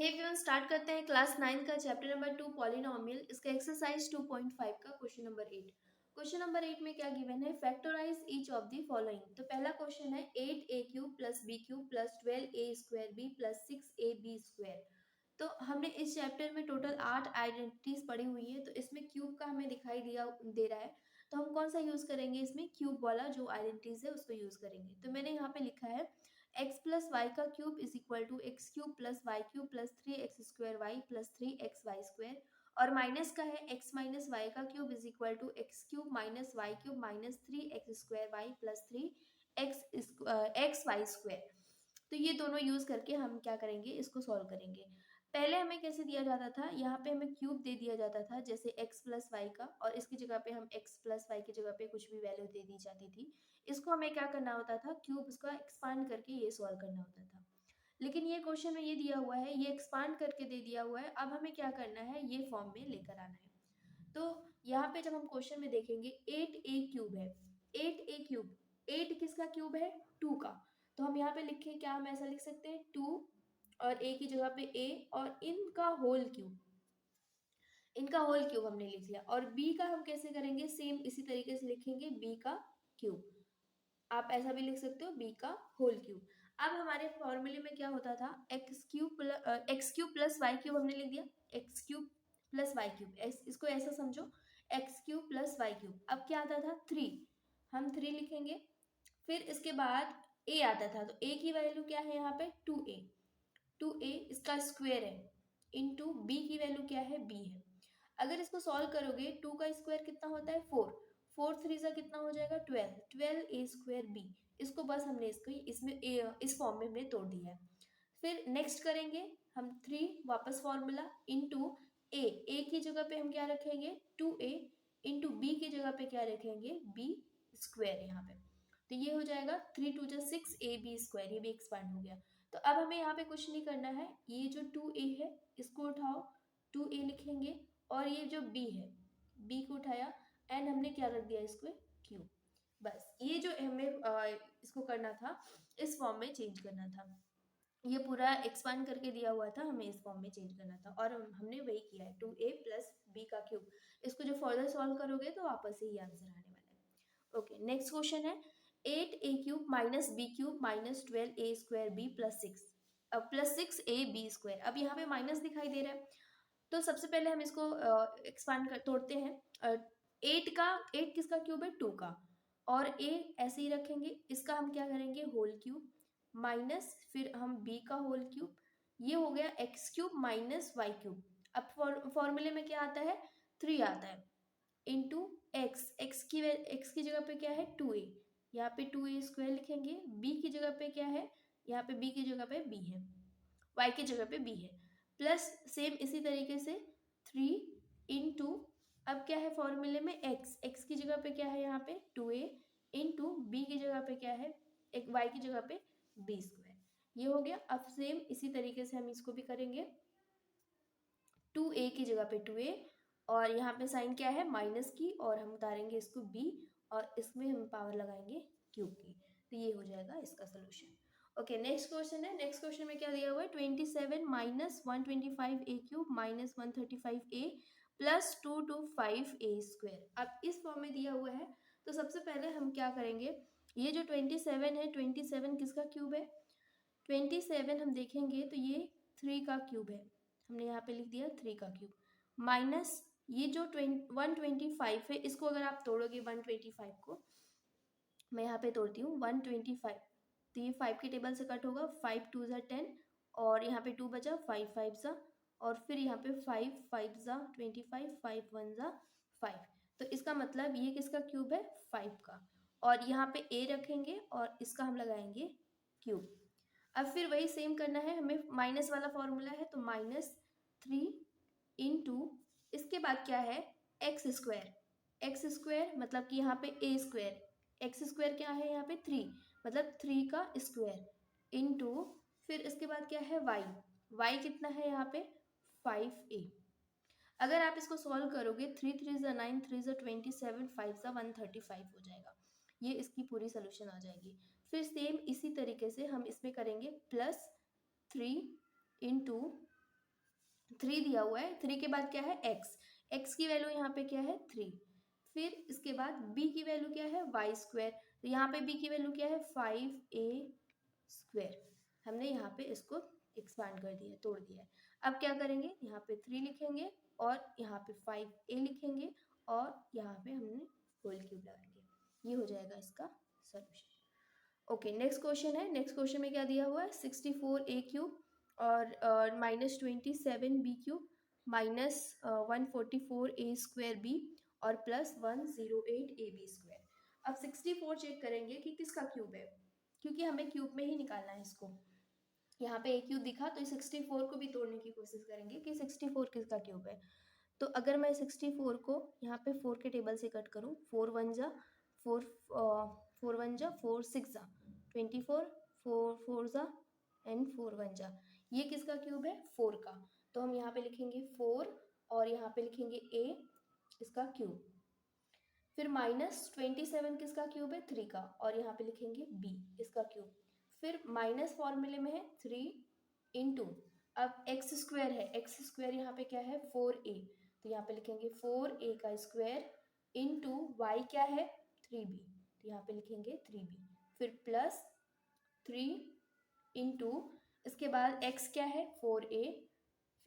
Hey everyone, start करते हैं class 9 का चैप्टर नंबर 2 पॉलिनोमियल। इसका एक्सरसाइज 2.5 का क्वेश्चन नंबर 8। क्वेश्चन नंबर 8 में क्या गिवन है? Factorize each of the following. तो पहला क्वेश्चन है 8a cube plus b cube plus 12a square b plus 6ab square. तो हमने इस चैप्टर में टोटल 8 आइडेंटिटीज पढ़ी हुई है, तो इसमें क्यूब का हमें दिखाई दे रहा है। तो हम कौन सा यूज करेंगे? इसमें क्यूब वाला जो आइडेंटिटीज है उसको यूज करेंगे। तो मैंने यहाँ पे लिखा है एक्स प्लस वाई का cube is equal to x cube plus y cube plus 3x² plus 3xy²। और माइनस का है एक्स माइनस वाई का cube is equal to x cube minus y cube minus 3x² plus 3xy²। तो ये दोनों use करके हम क्या करेंगे? इसको सॉल्व करेंगे। पहले हमें कैसे दिया जाता था? यहाँ पे हमें क्यूब दे दिया जाता था, जैसे एक्स प्लस वाई का, और इसकी जगह पे हम एक्स प्लस वाई की जगह पे कुछ भी वैल्यू दे दी जाती थी। इसको हमें क्या करना होता था? क्यूब इसका एक्सपांड करके ये सॉल्व करना होता था। लेकिन ये क्वेश्चन में ये दिया हुआ है, ये एक्सपांड करके दे दिया हुआ है। अब हमें क्या करना है? ये फॉर्म में लेकर आना है। तो यहाँ पे जब हम क्वेश्चन में देखेंगे 8a क्यूब है, 8a क्यूब, 8 किसका क्यूब है? 2 का। तो हम यहाँ पे लिखें क्या? हम ऐसा लिख सकते हैं 2 और a की जगह पे a और इनका होल क्यूब, इनका होल क्यूब हमने लिख लिया। और b का हम कैसे करेंगे? सेम इसी तरीके से लिखेंगे b का क्यूब। आप ऐसा भी लिख सकते हो b का होल क्यूब। अब हमारे फॉर्मूले में क्या होता था? X cube plus y cube हमने लिख दिया, x cube plus y cube. इसको ऐसा समझो, x cube plus y cube. अब क्या आता था? 3, हम 3 लिखेंगे। फिर इसके बाद a आता था, तो a की वैल्यू क्या है यहाँ पे? 2a, 2a इसका स्क्वायर है, इंटू b की वैल्यू क्या है? b है। अगर इसको सॉल्व करोगे, 2 का स्क्वायर कितना होता है? 4, 4 3 सा कितना हो जाएगा? 12, 12a²b। इसको बस हमने इस फॉर्म में हमने तोड़ दिया है। फिर नेक्स्ट करेंगे हम 3, वापस फॉर्मूला, इंटू ए की जगह पे हम क्या रखेंगे? 2a, इंटू बी की जगह पे क्या रखेंगे? b² यहाँ पे। तो ये हो जाएगा 3 2 6ab²। ये भी एक्सपांड हो गया। तो अब हमें यहाँ पे कुछ नहीं करना है, ये जो 2a है इसको उठाओ, 2a लिखेंगे, और ये जो b है, b को उठाया एंड हमने क्या रख दिया? इसको क्यूब। बस ये जो हमें इसको करना था, इस फॉर्म में चेंज करना था। ये पूरा एक्सपांड करके दिया हुआ था, हमें इस फॉर्म में चेंज करना था, और हमने वही किया है, 2a प्लस b का क्यूब। इसको जो फर्दर सॉल्व करोगे तो वापस से ये आंसर आने वाला है। ओके, नेक्स्ट क्वेश्चन है 8a cube minus b cube minus 12a² प्लस 6, अब प्लस 6ab²। अब यहाँ पे माइनस दिखाई दे रहा है, तो सबसे पहले हम इसको एक्सपांड कर तोड़ते हैं। 8 किसका क्यूब है? 2 का। और a ऐसे ही रखेंगे, इसका हम क्या करेंगे? होल क्यूब, माइनस फिर हम b का होल क्यूब। ये हो गया x cube minus y cube. अब फॉर्मूले में क्या आता है? 3 आता है, इंटू एक्स की जगह पे क्या है? 2a, यहाँ पे 2a² लिखेंगे। b की जगह पे क्या है? यहाँ पे b की जगह पे b है, y की जगह पे b है, प्लस सेम इसी तरीके से 3 इंटू, अब क्या है फॉर्मूले में? x की जगह पे क्या है? यहाँ पे 2a, इंटू b की जगह पे क्या है? एक y की जगह पे b²। ये हो गया। अब सेम इसी तरीके से हम इसको भी करेंगे, 2a की जगह पे 2a, और यहाँ पे साइन क्या है? माइनस की, और हम उतारेंगे इसको b, और इसमें हम पावर लगाएंगे क्यूब की। तो ये हो जाएगा इसका सोल्यूशन। ओके, नेक्स्ट क्वेश्चन है। नेक्स्ट क्वेश्चन में क्या दिया हुआ है? 27 minus 125a cube minus 135a plus 225a²। अब इस फॉर्म में दिया हुआ है, तो सबसे पहले हम क्या करेंगे? ये जो 27 है, 27 किसका क्यूब है? 27 हम देखेंगे तो ये 3 का क्यूब है, हमने यहाँ पे लिख दिया 3 का क्यूब, माइनस ये जो 125 है, इसको अगर आप तोड़ोगे 125 को, मैं यहाँ पे तोड़ती हूँ 125, तो ये 5 के टेबल से कट होगा, 5 2 ज़ा 10, और यहाँ पे 2 बचा, 5 5 ज़ा, और फिर यहाँ पे 5 5 ज़ा 25, 5 1 ज़ा 5। तो इसका मतलब ये किसका क्यूब है? 5 का। और यहाँ पे a रखेंगे और इसका हम लगाएंगे क्यूब। अब फिर वही सेम करना है हमें, माइनस वाला फॉर्मूला है, तो -3 इंटू, इसके बाद क्या है? x² मतलब कि यहाँ पे a², x² क्या है यहाँ पे? 3, मतलब 3 का स्क्वायर, इंटू फिर इसके बाद क्या है? y कितना है यहाँ पे? 5a। अगर आप इसको सॉल्व करोगे, 3 3 ज़ा 9, 3 ज़ा 27, 5 ज़ा 135 हो जाएगा। ये इसकी पूरी सोल्यूशन आ जाएगी। फिर सेम इसी तरीके से हम इसमें करेंगे +3 इंटू 3 दिया हुआ है, 3 के बाद क्या है x, x की वैल्यू यहाँ पे क्या है 3, फिर इसके बाद b की वैल्यू क्या है वाई स्क्वायर, तो यहाँ पे b की वैल्यू क्या है 5a स्क्वायर, हमने यहाँ पे इसको एक्सपांड कर दिया, तोड़ दिया है। अब क्या करेंगे, यहाँ पे 3 लिखेंगे और यहाँ पे 5a लिखेंगे और यहाँ पे हमने होल क्यूब लगाएंगे, ये हो जाएगा इसका सॉल्यूशन। ओके, नेक्स्ट क्वेश्चन है, नेक्स्ट क्वेश्चन में क्या दिया हुआ है 64a क्यूब और -27b cube -144a square b और +108ab स्क्वायर। अब 64 चेक करेंगे कि किसका क्यूब है, क्योंकि हमें क्यूब में ही निकालना है इसको। यहाँ पे ए क्यूब दिखा तो 64 को भी तोड़ने की कोशिश करेंगे कि 64 किसका क्यूब है। तो अगर मैं 64 को यहाँ पे 4 के टेबल से कट करूँ, 4 वन जा 4, 4 वन जा 4 6 जा 24, 4 4 जा एंड 4 वन जा, ये किसका क्यूब है 4 का। तो हम यहाँ पे लिखेंगे 4 और यहाँ पे लिखेंगे a इसका क्यूब, फिर -27 किसका क्यूब है 3 का और यहाँ पे लिखेंगे b इसका क्यूब, फिर माइनस फॉर्मूले में है 3 इंटू, अब एक्स स्क्वायर है, एक्स स्क्वायर यहाँ पे क्या है 4a, तो यहाँ पे लिखेंगे 4a का स्क्वायर इंटू वाई क्या है 3b, तो यहाँ पे लिखेंगे 3b, फिर प्लस 3 इंटू, इसके बाद x क्या है 4a,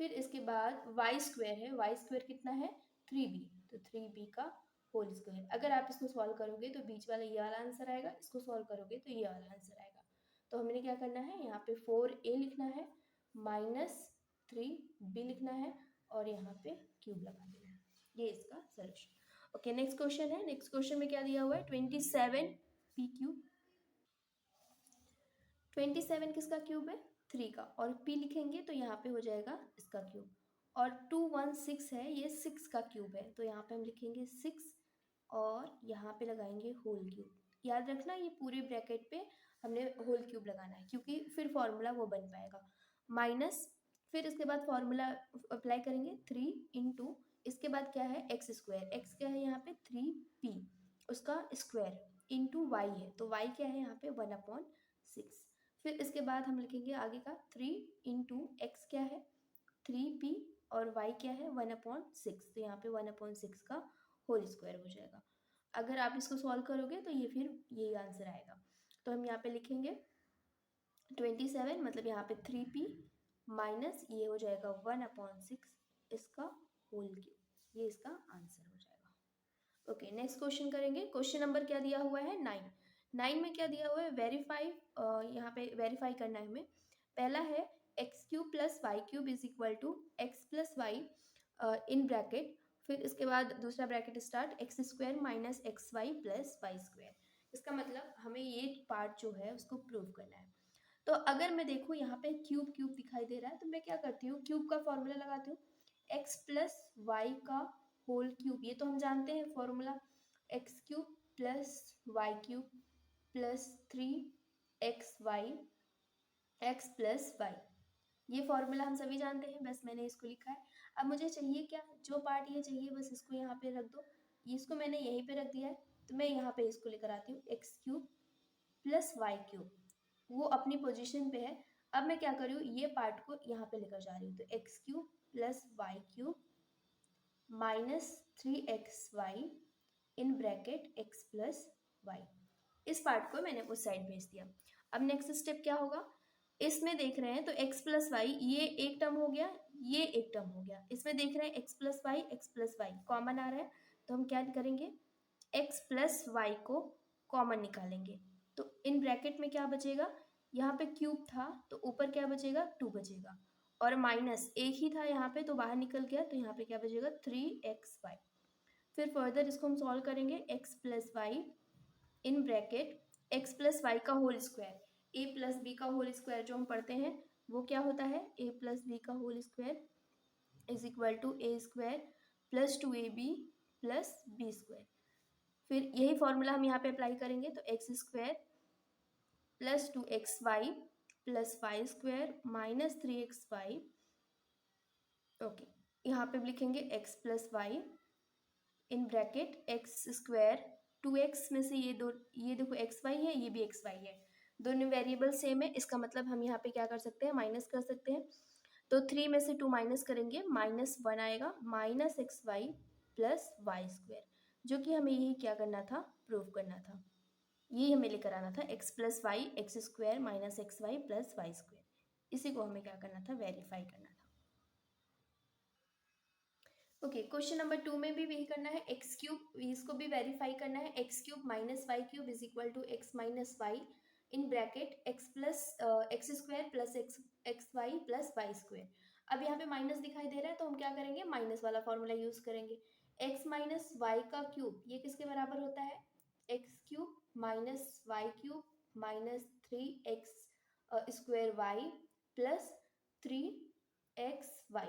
फिर इसके बाद वाई स्क्वायर है, वाई स्क्वायर कितना है 3b, तो 3b का होल स्क्वायर। अगर आप इसको सॉल्व करोगे तो बीच वाला ये वाला आंसर आएगा, इसको सॉल्व करोगे तो ये वाला आंसर आएगा। तो हमने क्या करना है, यहाँ पे 4a लिखना है, -3b लिखना है और यहाँ पे क्यूब लगा देना है, ये इसका सोल्यूशन। ओके, नेक्स्ट क्वेश्चन है, नेक्स्ट क्वेश्चन में क्या दिया हुआ है 27p क्यूब, 27 किसका क्यूब है 3 का, और p लिखेंगे तो यहाँ पे हो जाएगा इसका क्यूब, और 216 है, ये 6 का क्यूब है, तो यहाँ पे हम लिखेंगे 6 और यहाँ पे लगाएंगे होल क्यूब। याद रखना ये पूरे ब्रैकेट पे हमने होल क्यूब लगाना है, क्योंकि फिर फॉर्मूला वो बन पाएगा, माइनस, फिर इसके बाद फॉर्मूला अप्लाई करेंगे 3 इंटू, इसके बाद क्या है एक्स स्क्वायर, एक्स क्या है यहाँ पे 3p उसका स्क्वायर इंटू वाई है, तो वाई क्या है यहाँ पे 1/6, फिर इसके बाद हम लिखेंगे आगे का 3 इंटू एक्स क्या है 3p और y क्या है 1/6, तो यहाँ पे 1/6 का होल स्क्वायर हो जाएगा। अगर आप इसको सॉल्व करोगे तो ये फिर यही आंसर आएगा। तो हम यहाँ पे लिखेंगे 27 मतलब यहाँ पे 3p माइनस ये हो जाएगा 1/6 इसका होल क्यूब, ये इसका आंसर हो जाएगा। ओके, नेक्स्ट क्वेश्चन करेंगे, क्वेश्चन नंबर क्या दिया हुआ है 9, 9 में क्या दिया हुआ है वेरीफाई, यहाँ पे वेरीफाई करना है हमें। पहला है x cube plus y cube is equal to x plus y in bracket, फिर इसके बाद दूसरा bracket start x square minus x y plus y square, इसका मतलब हमें ये पार्ट जो है उसको प्रूव करना है। तो अगर मैं देखूँ यहाँ पे क्यूब क्यूब दिखाई दे रहा है, तो मैं क्या करती हूँ क्यूब का फॉर्मूला लगाती हूँ एक्स प्लस वाई का होल क्यूब, ये तो हम जानते हैं formula, x cube plus y cube plus 3xy x plus y, ये फॉर्मूला हम सभी जानते हैं, बस मैंने इसको लिखा है। अब मुझे चाहिए क्या, जो पार्ट ये चाहिए बस इसको यहाँ पे रख दो, इसको मैंने यहीं पे रख दिया है, तो मैं यहाँ पे इसको लेकर आती हूँ x cube plus y cube, वो अपनी पोजीशन पे है। अब मैं क्या कर रही हूँ, ये पार्ट को यहाँ पे लेकर जा रही हूँ, तो x cube plus y cube -3xy in bracket x plus y, इस पार्ट को मैंने उस साइड भेज दिया। अब नेक्स्ट स्टेप क्या होगा, इसमें देख रहे हैं तो x प्लस वाई ये एक टर्म हो गया, ये एक टर्म हो गया, इसमें देख रहे हैं x प्लस वाई कॉमन आ रहा है, तो हम क्या करेंगे x प्लस वाई को कॉमन निकालेंगे, तो इन ब्रैकेट में क्या बचेगा, यहाँ पे क्यूब था तो ऊपर क्या बचेगा 2 बचेगा, और माइनस एक ही था यहाँ पे तो बाहर निकल गया, तो यहाँ पे क्या बचेगा 3xy। फिर फर्दर इसको हम सॉल्व करेंगे x plus y in bracket x plus y का whole square, a plus b का होल स्क्वायर जो हम पढ़ते हैं वो क्या होता है ए प्लस बी का whole square is equal to a square plus 2ab plus b square, फिर यही फॉर्मूला हम यहाँ पे अप्लाई करेंगे, तो x square plus 2xy plus y square minus 3xy, okay यहाँ पे लिखेंगे x plus y in bracket x square 2x में से ये देखो एक्स वाई है, ये भी एक्स वाई है, दोनों वेरिएबल सेम है, इसका मतलब हम यहाँ पे क्या कर सकते हैं माइनस कर सकते हैं, तो 3 में से 2 माइनस करेंगे, -1 आएगा, -xy प्लस वाई स्क्वायर, जो कि हमें यही क्या करना था, प्रूव करना था। यही हमें लेकर आना था, x plus y x square minus x y plus y square. इसी को हमें क्या करना था, वेरीफाई करना था। ओके, क्वेश्चन नंबर 2 में भी यही करना है, एक्स क्यूब, इसको भी वेरीफाई करना है, x cube minus y cube is equal to x minus y in bracket x plus x square plus x y plus y square. अब यहाँ पे माइनस दिखाई दे रहा है तो हम क्या करेंगे, माइनस वाला फॉर्मूला यूज करेंगे। एक्स माइनस वाई का क्यूब ये किसके बराबर होता है, x cube minus y cube minus 3x square y plus 3xy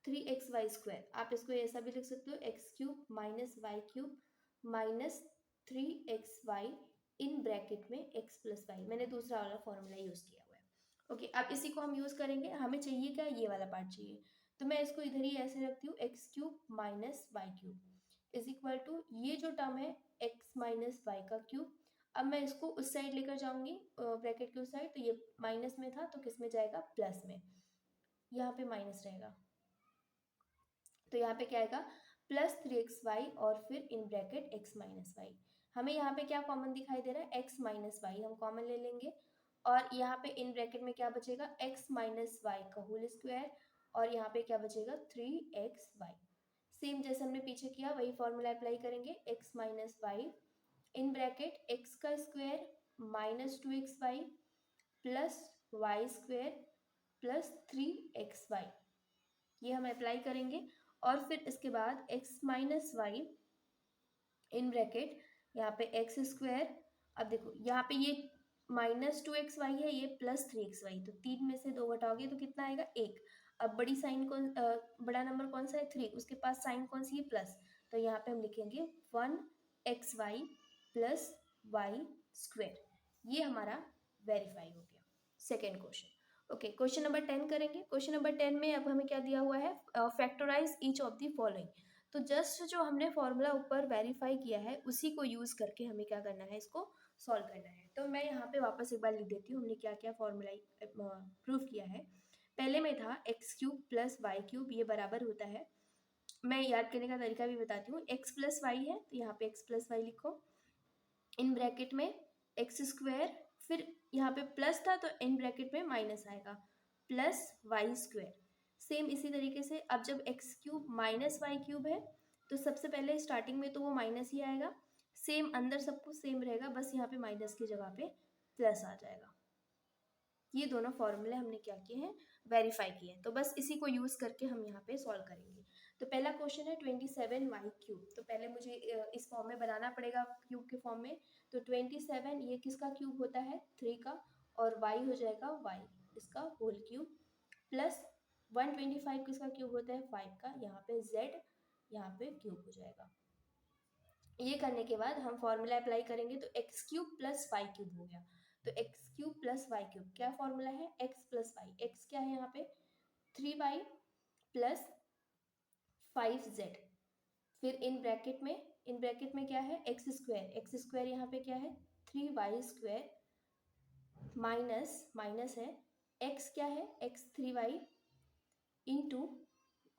3xy square. आप इसको ऐसा भी लिख सकते हो, x cube minus y cube minus 3xy in bracket में x प्लस वाई। मैंने दूसरा वाला फॉर्मूला यूज किया हुआ है। ओके, अब इसी को हम यूज करेंगे। हमें चाहिए क्या, ये वाला पार्ट चाहिए, तो मैं इसको इधर ही ऐसे रखती हूँ, x cube minus y cube is equal to ये जो टर्म है एक्स माइनस वाई का क्यूब। अब मैं इसको उस साइड लेकर जाऊंगी, ब्रैकेट के उस साइड, तो ये माइनस में था तो किस में जाएगा, प्लस में। यहाँ पे माइनस रहेगा तो यहाँ पे क्या आएगा, प्लस 3xy और फिर in bracket x minus y. हमें यहाँ पे क्या कॉमन दिखाई दे रहा है, x माइनस वाई हम कॉमन ले लेंगे, और यहाँ पे इन ब्रैकेट में क्या बचेगा, x माइनस वाई का होल स्क्वायर, और यहाँ पे क्या बचेगा, 3xy। सेम जैसे हमने पीछे किया वही फॉर्मूला अप्लाई करेंगे, x minus y in bracket x का square minus 2xy plus y square plus 3xy, ये हम अप्लाई करेंगे। और फिर इसके बाद x minus y in bracket यहाँ पे एक्स स्क्वायर। अब देखो यहाँ पे ये -2xy है, ये +3xy, तो 3 में से 2 घटाओगे तो कितना आएगा, 1। अब बड़ी साइन कौन बड़ा नंबर कौन सा है, 3, उसके पास साइन कौन सी है, प्लस, तो यहाँ पे हम लिखेंगे 1xy प्लस वाई स्क्वायर। ये हमारा वेरीफाई हो गया second question. Okay, question number 10 करेंगे। क्वेश्चन नंबर 10 में अब हमें क्या दिया हुआ है, factorize each of the following. तो जस्ट जो हमने फॉर्मूला ऊपर वेरीफाई किया है उसी को यूज करके हमें क्या करना है, इसको सॉल्व करना है। तो मैं यहाँ पे वापस एक बार लिख देती हूँ हमने क्या क्या फॉर्मूला प्रूव किया है। पहले में था x cube plus y cube, ये बराबर होता है, मैं याद करने का तरीका भी बताती हूँ, एक्स प्लस वाई है तो यहाँ पे एक्स प्लस वाई लिखो, इन ब्रैकेट में एक्स स्क्वायर, फिर यहाँ पे प्लस था तो इन ब्रैकेट में माइनस आएगा, प्लस वाई स्क्वायर। सेम इसी तरीके से अब जब x cube minus y cube है तो सबसे पहले स्टार्टिंग में तो वो माइनस ही आएगा, सेम अंदर सब कुछ सेम रहेगा, बस यहाँ पे माइनस की जगह पे प्लस आ जाएगा। ये दोनों फॉर्मूले हमने क्या किए हैं, वेरीफाई किए हैं, तो बस इसी को यूज करके हम यहाँ पे सॉल्व करेंगे। तो पहला क्वेश्चन है 27y क्यूब, तो पहले मुझे इस फॉर्म में बनाना पड़ेगा क्यूब के फॉर्म में। तो 27 ये किसका क्यूब होता है, 3 का, और y हो जाएगा y इसका होल क्यूब, प्लस 125 किसका क्यूब होता है, 5 का, यहाँ पे z यहाँ पे क्यूब हो जाएगा। ये करने के बाद हम फॉर्मूला अप्लाई करेंगे, तो x cube plus y cube हो गया। तो x cube plus y cube क्या फॉर्मूला है, एक्स प्लस वाई, एक्स क्या है यहाँ पे 3y प्लस 5z, फिर इन ब्रैकेट में क्या है, एक्स स्क्वायर यहाँ पे क्या है 3y स्क्वायर माइनस माइनस है, एक्स क्या है एक्स 3y इंटू,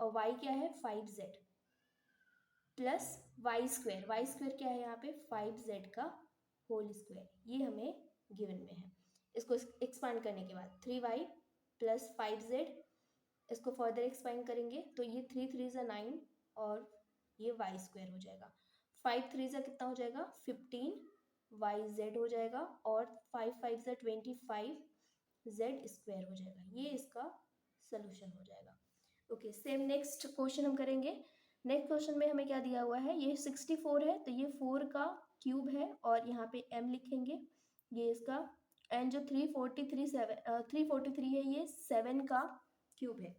और y क्या है 5z प्लस वाई स्क्वायर क्या है यहाँ पे 5z का होल स्क्वायर, ये हमें गिवन में है। इसको एक्सपांड करने के बाद 3y प्लस 5z, इसको फर्दर एक्सपांड करेंगे तो ये 3 3 ज़ा 9 और ये वाई स्क्वायर हो जाएगा, 5 3 ज़ा कितना हो जाएगा 15 वाई जेड हो जाएगा, और 5 5 ज़ा 25 जेड स्क्वायर हो जाएगा, ये इसका सोल्यूशन हो जाएगा। ओके, सेम नेक्स्ट क्वेश्चन हम करेंगे। नेक्स्ट क्वेश्चन में हमें क्या दिया हुआ है, ये 64 है तो ये 4 का क्यूब है, और यहाँ पे m लिखेंगे, ये इसका, एंड जो 343 है ये 7 का क्यूब है,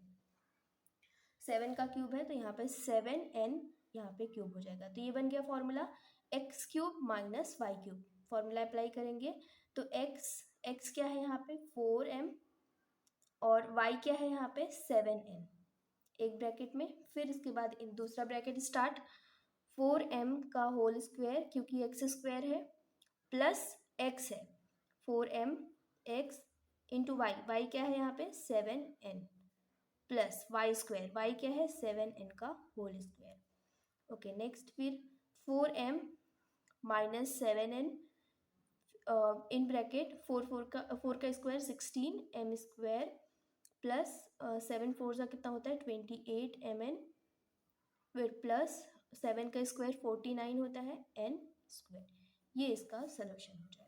7 का क्यूब है, तो यहाँ पे 7n यहाँ पे क्यूब हो जाएगा। तो ये बन गया formula x cube minus y cube. Formula apply करेंगे तो एक्स क्या है यहाँ पे 4m, और y क्या है यहाँ पे 7n, एक ब्रैकेट में, फिर इसके बाद इन दूसरा ब्रैकेट स्टार्ट, 4m का होल स्क्वायर क्योंकि एक्स स्क्वायर है, प्लस x है 4m x into Y, Y क्या है यहाँ पे 7n plus y square, Y क्या है 7n का होल स्क्वायर। ओके नेक्स्ट फिर 4m minus 7n in bracket 4 का स्क्वायर 16 m स्क्वायर प्लस 7 4 का कितना होता है 28 mn फिर प्लस 7 का स्क्वायर 49 होता है n स्क्वायर। ये इसका सोल्यूशन हो जाएगा।